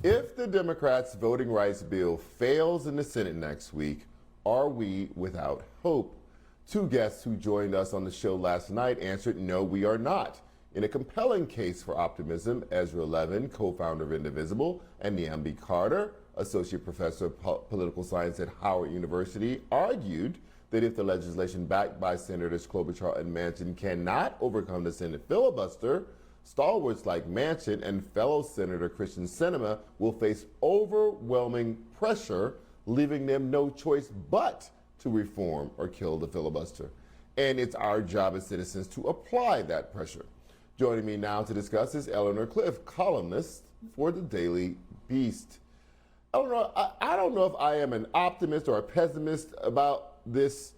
If the Democrats' voting rights bill fails in the Senate next week, are we without hope? Two guests who joined us on the show last night answered no, we are not. In a compelling case for optimism, Ezra Levin, co-founder of Indivisible, and Niambi Carter, associate professor of political science at Howard University, argued that if the legislation backed by Senators Klobuchar and Manchin cannot overcome the Senate filibuster, stalwarts like Manchin and fellow Senator Kyrsten Sinema will face overwhelming pressure, leaving them no choice but to reform or kill the filibuster. And it's our job as citizens to apply that pressure. Joining me now to discuss is Eleanor Clift, columnist for the Daily Beast. Eleanor, I don't know if I am an optimist or a pessimist about this,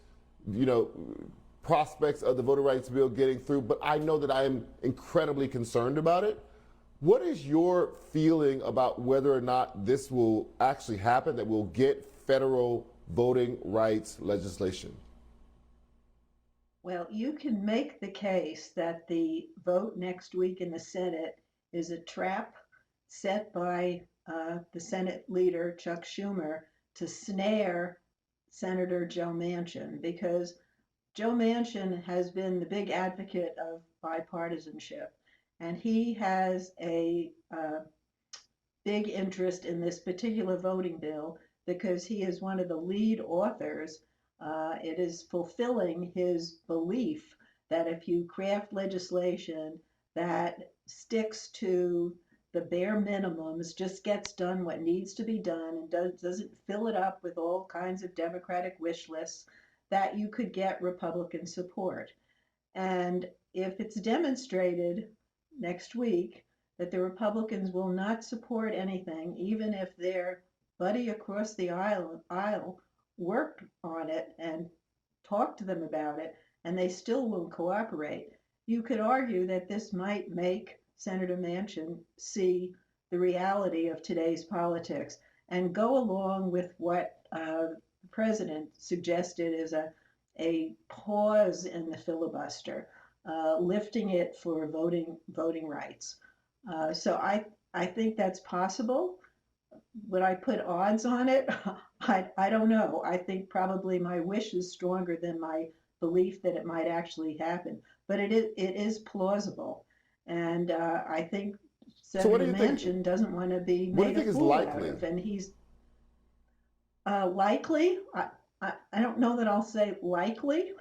prospects of the voting rights bill getting through, but I know that I am incredibly concerned about it. What is your feeling about whether or not this will actually happen, that we'll get federal voting rights legislation? Well, you can make the case that the vote next week in the Senate is a trap set by the Senate leader, Chuck Schumer, to snare Senator Joe Manchin, because Joe Manchin has been the big advocate of bipartisanship, and he has a big interest in this particular voting bill because he is one of the lead authors. It is fulfilling his belief that if you craft legislation that sticks to the bare minimums, just gets done what needs to be done, and doesn't fill it up with all kinds of Democratic wish lists, that you could get Republican support. And if it's demonstrated next week that the Republicans will not support anything, even if their buddy across the aisle worked on it and talked to them about it, and they still won't cooperate, you could argue that this might make Senator Manchin see the reality of today's politics and go along with what the president suggested is a pause in the filibuster, lifting it for voting rights. So I think that's possible. Would I put odds on it? I don't know. I think probably my wish is stronger than my belief that it might actually happen. But it is plausible. And I think Senator Manchin doesn't want to be made a fool out of. And he's likely. I don't know that I'll say likely.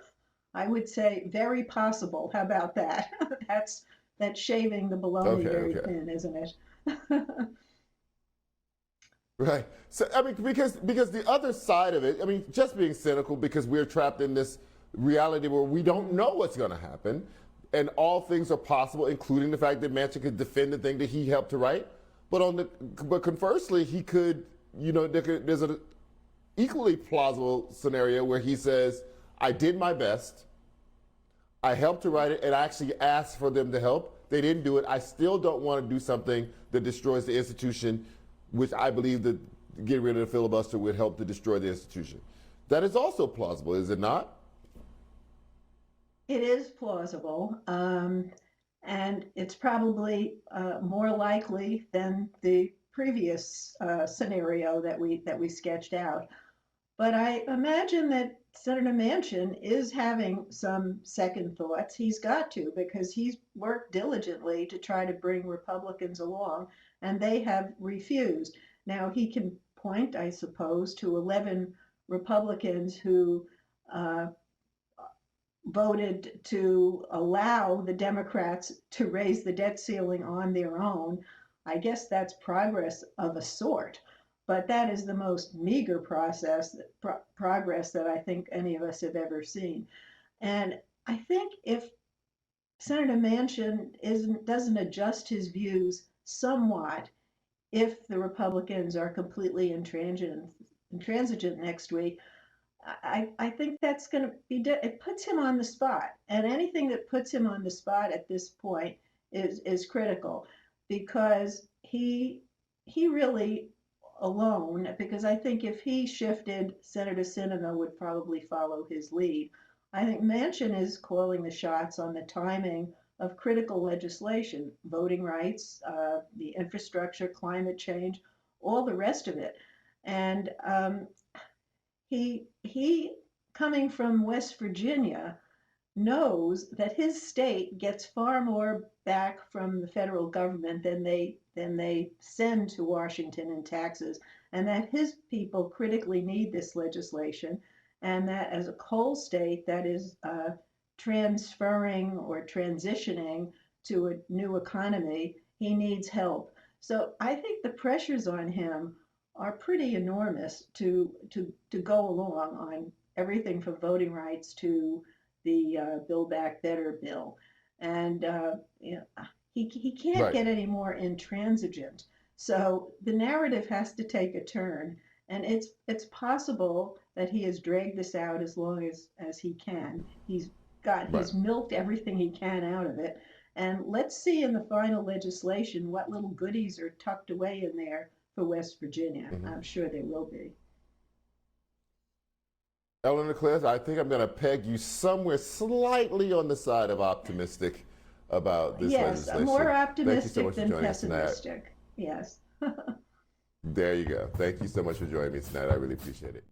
I would say very possible. How about that? That's shaving the bologna very thin, isn't it? Right. So, I mean, because the other side of it, I mean, just being cynical because we're trapped in this reality where we don't know what's going to happen, and all things are possible, including the fact that Manchin could defend the thing that he helped to write. But conversely, he could, there's an equally plausible scenario where he says, I did my best, I helped to write it, and I actually asked for them to help. They didn't do it. I still don't want to do something that destroys the institution, which I believe that getting rid of the filibuster would help to destroy the institution. That is also plausible, is it not? It is plausible, and it's probably more likely than the previous scenario that we sketched out. But I imagine that Senator Manchin is having some second thoughts. He's got to, because he's worked diligently to try to bring Republicans along, and they have refused. Now, he can point, I suppose, to 11 Republicans who voted to allow the Democrats to raise the debt ceiling on their own. I guess that's progress of a sort. But that is the most meager progress that I think any of us have ever seen. And I think if Senator Manchin doesn't adjust his views somewhat, if the Republicans are completely intransigent next week, I think that's going to be, it puts him on the spot. And anything that puts him on the spot at this point is critical, because he really alone, because I think if he shifted, Senator Sinema would probably follow his lead. I think Manchin is calling the shots on the timing of critical legislation, voting rights, the infrastructure, climate change, all the rest of it. And he coming from West Virginia knows that his state gets far more back from the federal government than they send to Washington in taxes, and that his people critically need this legislation, and that as a coal state that is transferring or transitioning to a new economy, he needs help. So I think the pressures on him are pretty enormous to go along on everything from voting rights to the Build Back Better bill. And he can't Right. get any more intransigent. So the narrative has to take a turn. And it's possible that he has dragged this out as long as he can. Right. He's milked everything he can out of it. And let's see in the final legislation what little goodies are tucked away in there for West Virginia. Hmm. I'm sure there will be. Eleanor Clift, I think I'm going to peg you somewhere slightly on the side of optimistic about this Yes, legislation. more Thank you so optimistic much for than joining us tonight. pessimistic. Yes. There you go. Thank you so much for joining me tonight. I really appreciate it.